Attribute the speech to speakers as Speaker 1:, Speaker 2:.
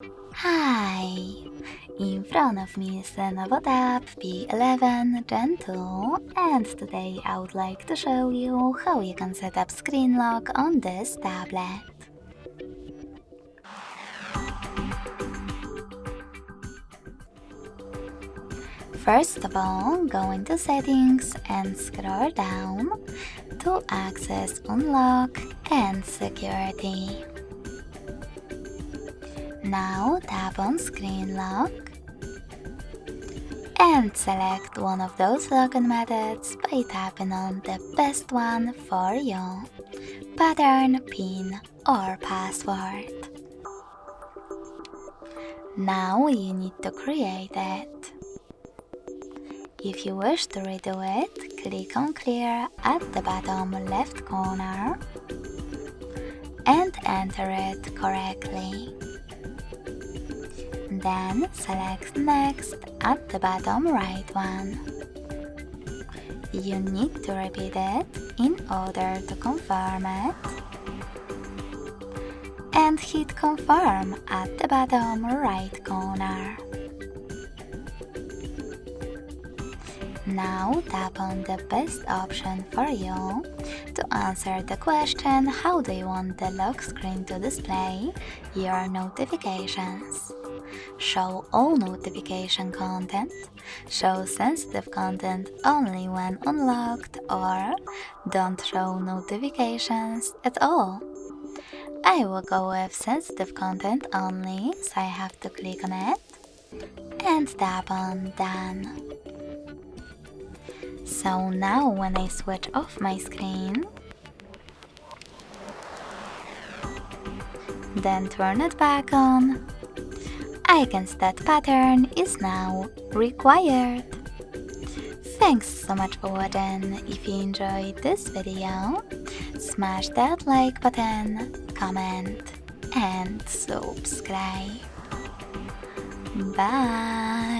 Speaker 1: Hi! In front of me is LENOVO Tab P11 Gen 2, and today I would like to show you how you can set up screen lock on this tablet. First of all, go into Settings and scroll down to access Unlock and Security. Now tap on Screen Lock and select one of those login methods by tapping on the best one for you: pattern, PIN or password. Now you need to create it. If you wish to redo it, click on Clear at the bottom left corner and enter it correctly. Then select Next at the bottom right one. You need to repeat it in order to confirm it, and hit Confirm at the bottom right corner. Now tap on the best option for you to answer the question: how do you want the lock screen to display your notifications? Show all notification content, show sensitive content only when unlocked, or don't show notifications at all. I will go with sensitive content only, so I have to click on it and tap on Done. So now when I switch off my screen, then turn it back on, I can see that pattern is now required. Thanks so much for watching. If you enjoyed this video, smash that like button, comment and subscribe. Bye!